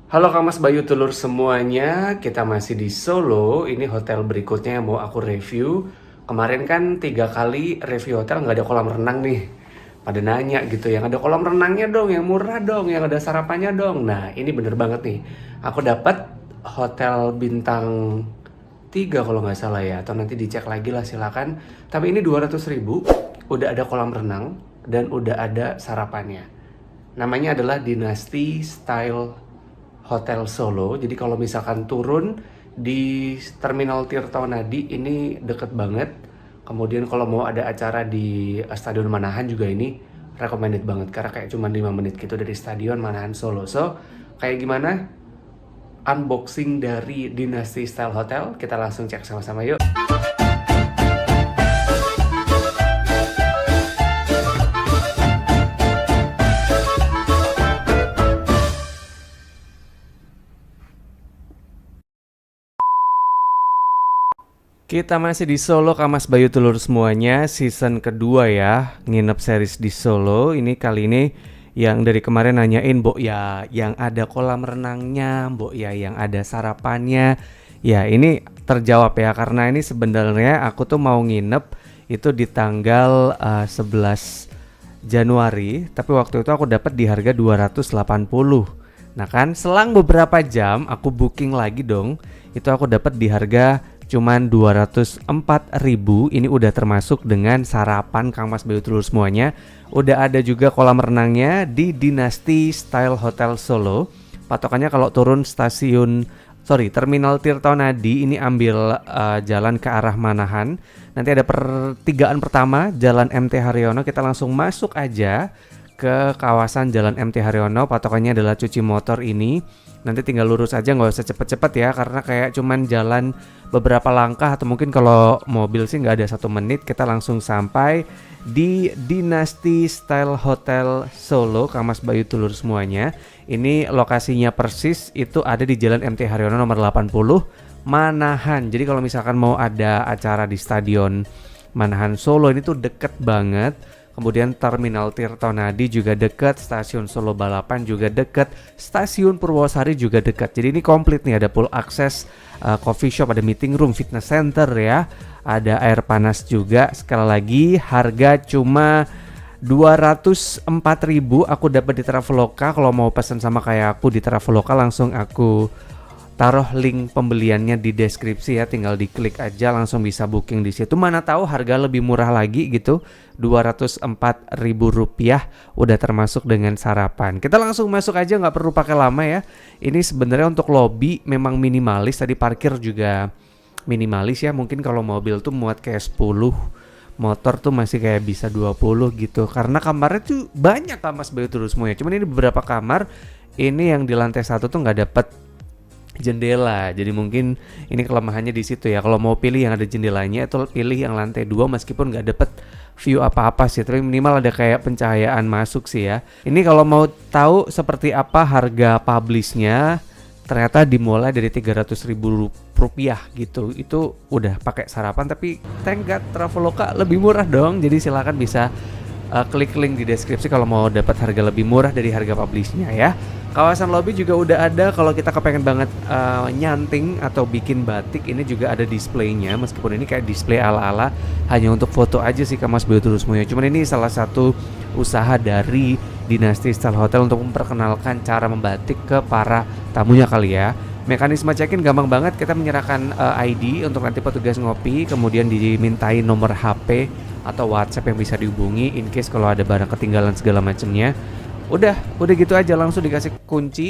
Halo Kak Mas Bayu Telur semuanya, kita masih di Solo. Ini hotel berikutnya yang mau aku review. Kemarin kan 3 kali review hotel nggak ada kolam renang nih. Pada nanya gitu, yang ada kolam renangnya dong, yang murah dong, yang ada sarapannya dong. Nah ini bener banget nih. Aku dapat hotel bintang 3 kalau nggak salah ya. Atau nanti dicek lagi lah silakan. Tapi ini 200.000, udah ada kolam renang, dan udah ada sarapannya. Namanya adalah Dynasty Style Hotel Solo. Jadi kalau misalkan turun di Terminal Tirtonadi ini deket banget. Kemudian kalau mau ada acara di Stadion Manahan juga ini recommended banget karena kayak cuma 5 menit gitu dari Stadion Manahan Solo. So, kayak gimana unboxing dari Dynasty Style Hotel? Kita langsung cek sama-sama yuk. Kita masih di Solo, Kak Mas Bayu Telur semuanya, season kedua ya, nginep series di Solo. Ini kali ini yang dari kemarin nanyain, Mbok ya yang ada kolam renangnya, Mbok ya yang ada sarapannya. Ya ini terjawab ya, karena ini sebenarnya aku tuh mau nginep itu di tanggal 11 Januari, tapi waktu itu aku dapat di harga 280. Nah kan, selang beberapa jam aku booking lagi dong. Itu aku dapat di harga cuman 204.000. Ini udah termasuk dengan sarapan Kang Mas Bayu Telur semuanya. Udah ada juga kolam renangnya di Dynasty Style Hotel Solo. Patokannya kalau turun Terminal Tirtonadi ini ambil jalan ke arah Manahan. Nanti ada pertigaan pertama Jalan MT Haryono. Kita langsung masuk aja ke kawasan Jalan MT Haryono. Patokannya adalah cuci motor ini. Nanti tinggal lurus aja, nggak usah cepet-cepet ya, karena kayak cuman jalan beberapa langkah, atau mungkin kalau mobil sih nggak ada 1 menit. Kita langsung sampai di Dynasty Style Hotel Solo, Kang Mas Bayu Telur semuanya. Ini lokasinya persis itu ada di Jalan MT Haryono nomor 80 Manahan. Jadi kalau misalkan mau ada acara di Stadion Manahan Solo ini tuh deket banget. Kemudian Terminal Tirtonadi juga dekat, Stasiun Solo Balapan juga dekat, Stasiun Purwosari juga dekat. Jadi ini komplit nih, ada full akses coffee shop, ada meeting room, fitness center ya, ada air panas juga. Sekali lagi harga cuma 204.000 aku dapat di Traveloka. Kalau mau pesan sama kayak aku di Traveloka, langsung aku taruh link pembeliannya di deskripsi ya, tinggal diklik aja langsung bisa booking di situ. Mana tahu harga lebih murah lagi gitu. 204.000 rupiah udah termasuk dengan sarapan. Kita langsung masuk aja, nggak perlu pakai lama ya. Ini sebenarnya untuk lobby memang minimalis, tadi parkir juga minimalis ya. Mungkin kalau mobil tuh muat kayak 10, motor tuh masih kayak bisa 20 gitu. Karena kamarnya tuh banyak Kak Mas Bayu Telur semuanya. Cuman ini beberapa kamar, ini yang di lantai 1 tuh nggak dapet jendela, jadi mungkin ini kelemahannya di situ ya. Kalau mau pilih yang ada jendelanya, itu pilih yang lantai 2 meskipun nggak dapet view apa-apa sih, tapi minimal ada kayak pencahayaan masuk sih ya. Ini kalau mau tahu seperti apa harga publishnya, ternyata dimulai dari 300.000 rupiah gitu. Itu udah pakai sarapan, tapi thank God Traveloka lebih murah dong. Jadi silakan bisa klik link di deskripsi kalau mau dapat harga lebih murah dari harga publishnya ya. Kawasan lobby juga udah ada. Kalau kita kepengen banget nyanting atau bikin batik, ini juga ada displaynya. Meskipun ini kayak display ala-ala hanya untuk foto aja sih Kak Mas Bayu Telur semuanya. Cuman ini salah satu usaha dari Dynasty Style Hotel untuk memperkenalkan cara membatik ke para tamunya kali ya. Mekanisme check-in gampang banget. Kita menyerahkan ID untuk nanti petugas ngopi, kemudian dimintai nomor HP atau WhatsApp yang bisa dihubungi in case kalau ada barang ketinggalan segala macamnya. Udah gitu aja, langsung dikasih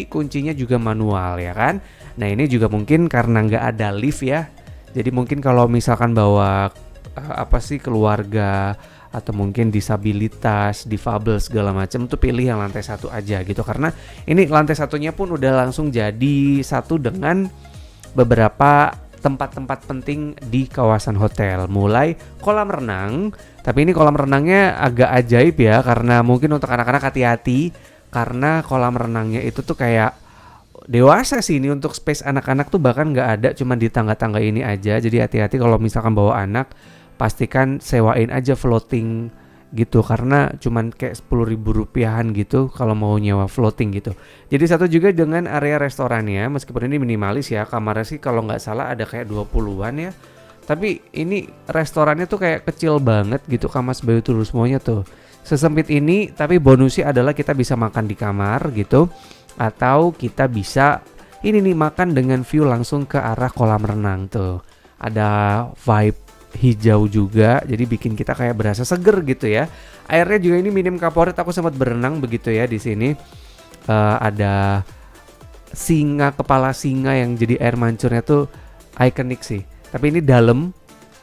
kuncinya juga manual ya kan. Nah ini juga mungkin karena nggak ada lift ya, jadi mungkin kalau misalkan bawa keluarga atau mungkin disabilitas, difabel segala macam tuh pilih yang lantai 1 aja gitu, karena ini lantai 1-nya pun udah langsung jadi satu dengan beberapa tempat-tempat penting di kawasan hotel, mulai kolam renang. Tapi ini kolam renangnya agak ajaib ya, karena mungkin untuk anak-anak hati-hati, karena kolam renangnya itu tuh kayak dewasa sih. Ini untuk space anak-anak tuh bahkan nggak ada, cuma di tangga-tangga ini aja. Jadi hati-hati kalau misalkan bawa anak, pastikan sewain aja floating gitu, karena cuman kayak 10.000 rupiahan gitu kalau mau nyewa floating gitu. Jadi satu juga dengan area restorannya, meskipun ini minimalis ya, kamarnya sih kalau nggak salah ada kayak 20-an ya. Tapi ini restorannya tuh kayak kecil banget gitu, Kamar Bayu Tulur semuanya tuh. Sesempit ini, tapi bonusnya adalah kita bisa makan di kamar gitu. Atau kita bisa ini nih makan dengan view langsung ke arah kolam renang tuh. Ada vibe hijau juga, jadi bikin kita kayak berasa seger gitu ya. Airnya juga ini minim kaporit, aku sempat berenang begitu ya di sini. Ada singa, kepala singa yang jadi air mancurnya tuh ikonik sih. Tapi ini dalam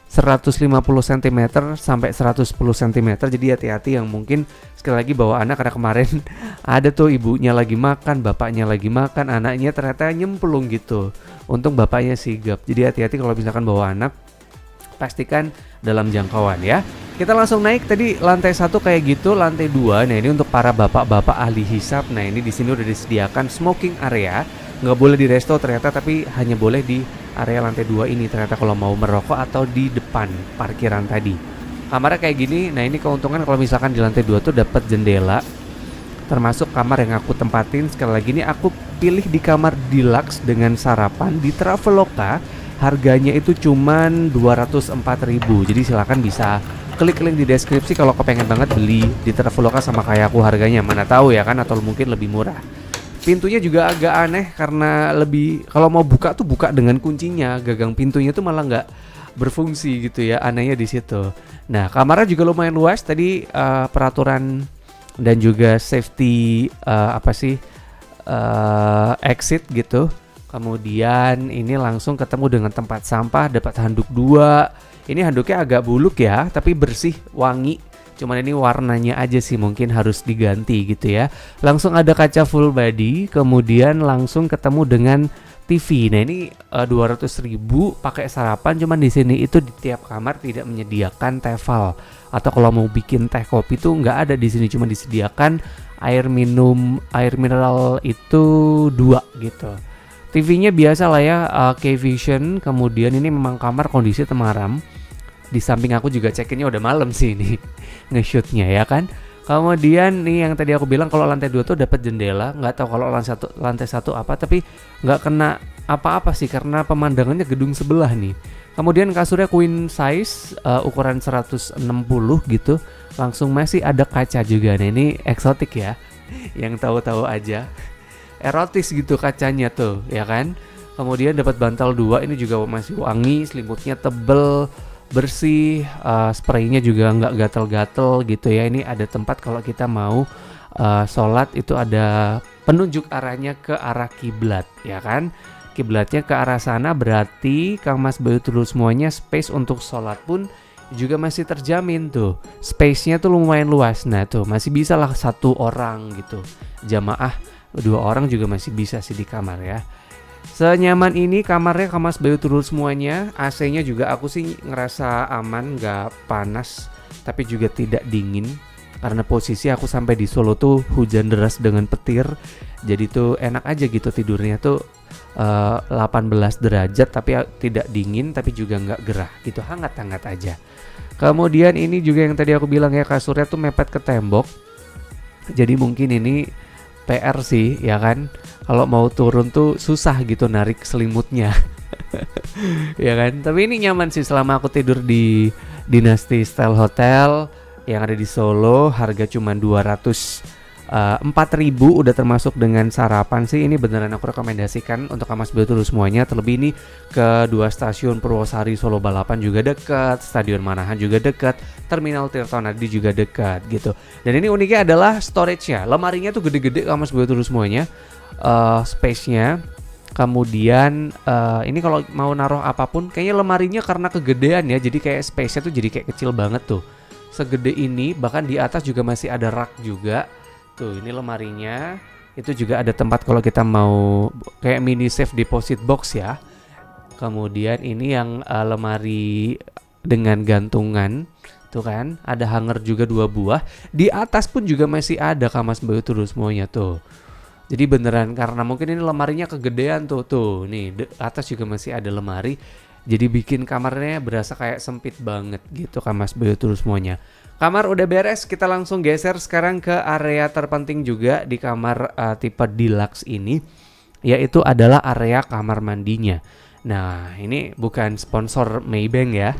150 cm sampai 110 cm, jadi hati-hati yang mungkin sekali lagi bawa anak, karena kemarin ada tuh ibunya lagi makan, bapaknya lagi makan, anaknya ternyata nyemplung gitu. Untung bapaknya sigap. Jadi hati-hati kalau misalkan bawa anak, pastikan dalam jangkauan ya. Kita langsung naik tadi lantai 1 kayak gitu, lantai 2. Nah, ini untuk para bapak-bapak ahli hisap. Nah, ini di sini udah disediakan smoking area. Nggak boleh di resto ternyata, tapi hanya boleh di area lantai 2 ini ternyata kalau mau merokok, atau di depan parkiran tadi. Kamarnya kayak gini. Nah, ini keuntungan kalau misalkan di lantai 2 tuh dapat jendela. Termasuk kamar yang aku tempatin, sekali lagi ini aku pilih di kamar deluxe dengan sarapan di Traveloka. Harganya itu cuman 204.000. Jadi silakan bisa klik link di deskripsi kalau kepengen banget beli di Traveloka sama kayak aku harganya. Mana tahu ya kan, atau mungkin lebih murah. Pintunya juga agak aneh karena lebih, kalau mau buka tuh buka dengan kuncinya, gagang pintunya tuh malah nggak berfungsi gitu ya, anehnya di situ. Nah, kamarnya juga lumayan luas tadi, peraturan dan juga safety exit gitu. Kemudian ini langsung ketemu dengan tempat sampah, dapat handuk 2. Ini handuknya agak buluk ya, tapi bersih, wangi. Cuman ini warnanya aja sih mungkin harus diganti gitu ya. Langsung ada kaca full body, kemudian langsung ketemu dengan TV. Nah, ini 200.000 pakai sarapan. Cuman di sini itu di tiap kamar tidak menyediakan tefal, atau kalau mau bikin teh kopi tuh nggak ada di sini, cuma disediakan air mineral itu 2 gitu. TV-nya biasa lah ya, K-Vision. Kemudian ini memang kamar kondisi temaram. Di samping aku juga check-innya udah malam sih ini nge-shootnya ya kan. Kemudian nih yang tadi aku bilang kalau lantai 2 tuh dapat jendela. Nggak tahu kalau lantai 1 apa, tapi nggak kena apa-apa sih karena pemandangannya gedung sebelah nih. Kemudian kasurnya queen size, ukuran 160 gitu. Langsung masih ada kaca juga. Nah, ini eksotik ya, yang tahu-tahu aja. Erotis gitu kacanya tuh ya kan. Kemudian dapat bantal 2, ini juga masih wangi, selimutnya tebel, bersih, spraynya juga nggak gatel-gatel gitu ya. Ini ada tempat kalau kita mau sholat itu ada penunjuk arahnya ke arah kiblat ya kan. Kiblatnya ke arah sana, berarti Kang Mas Bayu Tulur semuanya space untuk sholat pun juga masih terjamin tuh. Space-nya tuh lumayan luas. Nah tuh masih bisa lah 1 orang gitu, jamaah 2 orang juga masih bisa sih di kamar ya. Senyaman ini kamarnya Kang Mas Bayu Tulur semuanya. AC-nya juga aku sih ngerasa aman, gak panas tapi juga tidak dingin. Karena posisi aku sampai di Solo tuh hujan deras dengan petir. Jadi tuh enak aja gitu tidurnya tuh 18 derajat tapi tidak dingin, tapi juga gak gerah gitu, hangat-hangat aja. Kemudian ini juga yang tadi aku bilang ya, kasurnya tuh mepet ke tembok. Jadi mungkin ini PR sih ya kan, kalau mau turun tuh susah gitu narik selimutnya. Ya kan, tapi ini nyaman sih selama aku tidur di Dynasty Style Hotel yang ada di Solo. Harga cuma 204.000 udah termasuk dengan sarapan sih. Ini beneran aku rekomendasikan untuk Kang Mas Bayu Tulur semuanya. Terlebih ini ke 2 stasiun Purwosari Solo Balapan juga dekat, Stadion Manahan juga dekat, Terminal Tirtonadi juga dekat gitu. Dan ini uniknya adalah storage-nya. Lemarinya tuh gede-gede Kang Mas Bayu Tulur semuanya. Space-nya. Kemudian ini kalau mau naruh apapun, kayaknya lemarinya karena kegedean ya, jadi kayak space-nya tuh jadi kayak kecil banget tuh. Segede ini, bahkan di atas juga masih ada rak juga. Tuh, ini lemarinya. Itu juga ada tempat kalau kita mau kayak mini safe deposit box ya. Kemudian ini yang lemari dengan gantungan. Tuh kan, ada hanger juga 2 buah. Di atas pun juga masih ada Kang Mas Bayu Tulur semuanya tuh. Jadi beneran karena mungkin ini lemarinya kegedean tuh. Nih, atas juga masih ada lemari. Jadi bikin kamarnya berasa kayak sempit banget gitu Kang Mas Bayu Tulur semuanya. Kamar udah beres, kita langsung geser sekarang ke area terpenting juga di kamar tipe deluxe ini, yaitu adalah area kamar mandinya. Nah, ini bukan sponsor Maybank ya.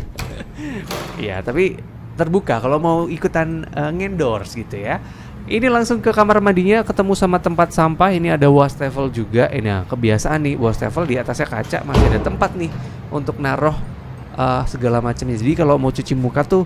Ya, tapi terbuka kalau mau ikutan ngendorse gitu ya. Ini langsung ke kamar mandinya, ketemu sama tempat sampah. Ini ada wastafel juga. Nah, kebiasaan nih wastafel di atasnya kaca, masih ada tempat nih untuk naruh segala macamnya. Jadi kalau mau cuci muka tuh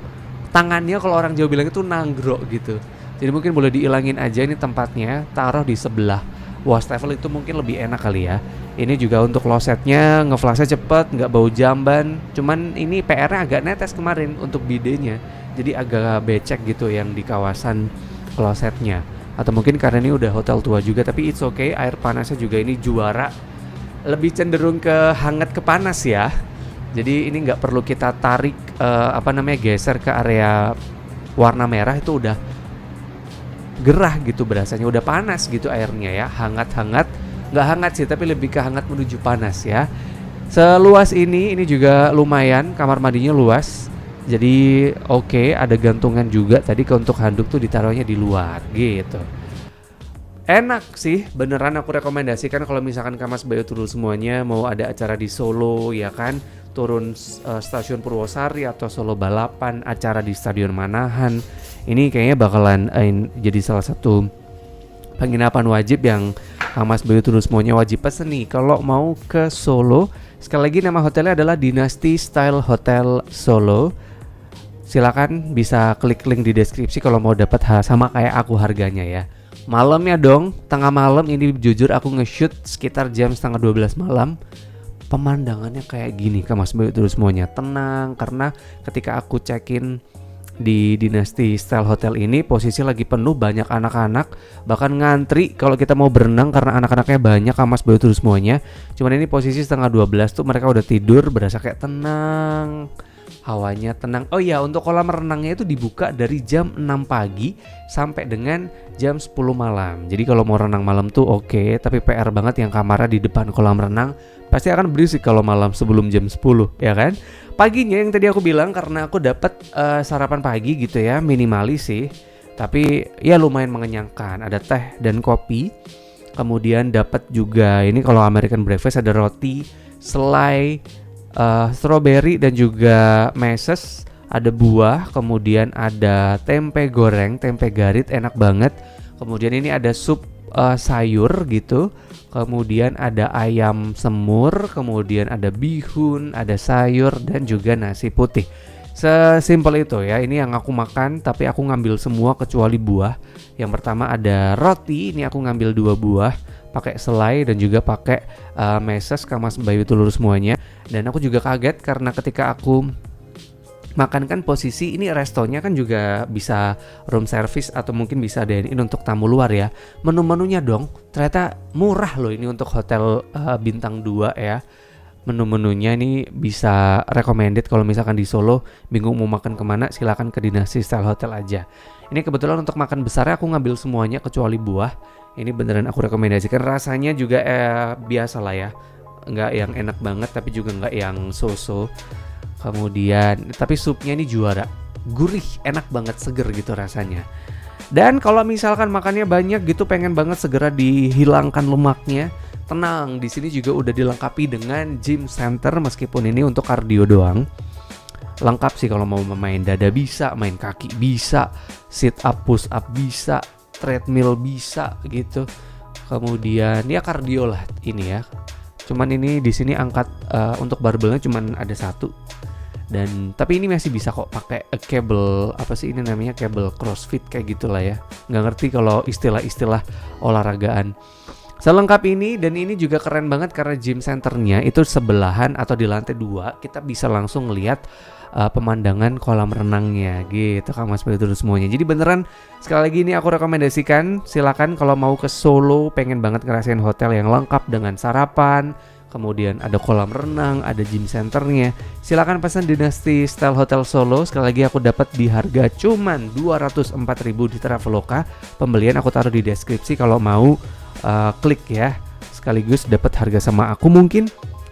tangannya, kalau orang Jawa bilang itu nanggro gitu. Jadi mungkin boleh diilangin aja ini tempatnya, taruh di sebelah wastafel itu mungkin lebih enak kali ya. Ini juga untuk klosetnya, ngeflashnya cepet, nggak bau jamban. Cuman ini PR-nya agak netes kemarin untuk bidenya, jadi agak becek gitu yang di kawasan klosetnya. Atau mungkin karena ini udah hotel tua juga, tapi it's okay. Air panasnya juga ini juara, lebih cenderung ke hangat ke panas ya. Jadi ini nggak perlu kita tarik geser ke area warna merah, itu udah gerah gitu berasanya, udah panas gitu airnya ya, hangat-hangat. Nggak hangat sih, tapi lebih ke hangat menuju panas ya. Seluas ini juga lumayan, kamar mandinya luas. Jadi oke, ada gantungan juga tadi untuk handuk tuh ditaruhnya di luar gitu. Enak sih, beneran aku rekomendasikan kalau misalkan Kamas Bayo Tour semuanya mau ada acara di Solo ya kan, turun stasiun Purwosari atau Solo balapan, acara di Stadion Manahan. Ini kayaknya bakalan jadi salah satu penginapan wajib yang Kamas Bayo Tour semuanya wajib pesen nih kalau mau ke Solo. Sekali lagi nama hotelnya adalah Dynasty Style Hotel Solo. Silakan bisa klik link di deskripsi kalau mau dapat sama kayak aku harganya ya. Malamnya dong, tengah malam ini jujur aku nge-shoot sekitar jam 11:30 malam. Pemandangannya kayak gini Kamas Bayo Tour semuanya, tenang karena ketika aku check-in di Dynasty Style Hotel ini posisi lagi penuh, banyak anak-anak, bahkan ngantri kalau kita mau berenang karena anak-anaknya banyak Kamas Bayo Tour semuanya. Cuman ini posisi 11:30 tuh mereka udah tidur, berasa kayak tenang, hawanya tenang. Oh iya, untuk kolam renangnya itu dibuka dari jam 6 pagi sampai dengan jam 10 malam. Jadi kalau mau renang malam tuh oke, tapi PR banget yang kamarnya di depan kolam renang, pasti akan berisik kalau malam sebelum jam 10 ya kan. Paginya yang tadi aku bilang karena aku dapat sarapan pagi gitu ya, minimalis sih, tapi ya lumayan mengenyangkan. Ada teh dan kopi. Kemudian dapat juga ini kalau American breakfast ada roti, selai, strawberry dan juga meses, ada buah, kemudian ada tempe goreng, tempe garit enak banget. Kemudian ini ada sup sayur gitu. Kemudian ada ayam semur, kemudian ada bihun, ada sayur dan juga nasi putih. Sesimpel itu ya. Ini yang aku makan, tapi aku ngambil semua kecuali buah. Yang pertama ada roti, ini aku ngambil 2 buah, pakai selai dan juga pakai meses Kamas Bayo Tour semuanya. Dan aku juga kaget karena ketika aku makan kan posisi ini restonya kan juga bisa room service atau mungkin bisa dine-in untuk tamu luar ya. Menu-menunya dong ternyata murah loh ini untuk hotel bintang 2 ya. Menu-menunya ini bisa recommended kalau misalkan di Solo bingung mau makan kemana, silakan ke Dynasty Style Hotel aja. Ini kebetulan untuk makan besarnya aku ngambil semuanya kecuali buah. Ini beneran aku rekomendasikan, rasanya juga biasa lah ya, nggak yang enak banget tapi juga nggak yang so-so. Kemudian tapi supnya ini juara, gurih, enak banget, seger gitu rasanya. Dan kalau misalkan makannya banyak gitu, pengen banget segera dihilangkan lemaknya, tenang, di sini juga udah dilengkapi dengan gym center meskipun ini untuk kardio doang. Lengkap sih kalau mau main dada bisa, main kaki bisa, sit up, push up bisa, treadmill bisa gitu. Kemudian ya kardio lah ini ya. Cuman ini di sini angkat untuk barbelnya cuman ada 1. Dan tapi ini masih bisa kok pakai cable, apa sih ini namanya, cable crossfit kayak gitulah ya. Nggak ngerti kalau istilah-istilah olahragaan. Selengkap ini, dan ini juga keren banget karena gym centernya itu sebelahan atau di lantai 2 kita bisa langsung ngelihat pemandangan kolam renangnya gitu Kamas Bayo Tour semuanya. Jadi beneran sekali lagi ini aku rekomendasikan, silakan kalau mau ke Solo pengen banget ngerasain hotel yang lengkap dengan sarapan, kemudian ada kolam renang, ada gym centernya, silakan pesan Dynasty Style Hotel Solo. Sekali lagi aku dapat di harga cuman 204.000 di Traveloka. Pembelian aku taruh di deskripsi kalau mau klik ya, sekaligus dapat harga sama aku mungkin.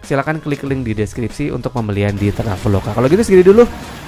Silakan klik link di deskripsi untuk pembelian di Traveloka. Kalau gitu segini dulu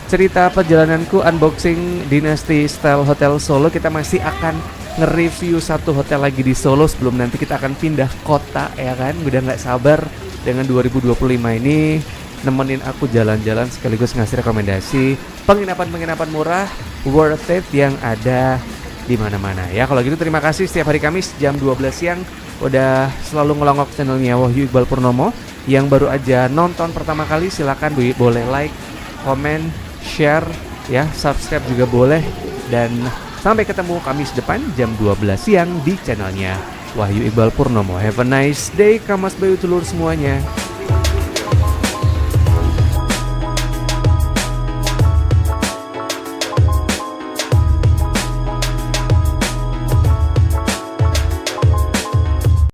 cerita perjalananku unboxing Dynasty Style Hotel Solo. Kita masih akan nge-review satu hotel lagi di Solo sebelum nanti kita akan pindah kota ya kan. Udah nggak sabar dengan 2025 ini nemenin aku jalan-jalan sekaligus ngasih rekomendasi penginapan-penginapan murah worth it yang ada di mana-mana ya. Kalau gitu terima kasih setiap hari Kamis jam 12 siang udah selalu ngelongok channelnya Wahyu Iqbal Purnomo. Yang baru aja nonton pertama kali silakan boleh like, komen, share ya, subscribe juga boleh. Dan sampai ketemu Kamis depan jam 12 siang di channelnya Wahyu Iqbal Purnomo. Have a nice day Kamas Bayu Telur semuanya.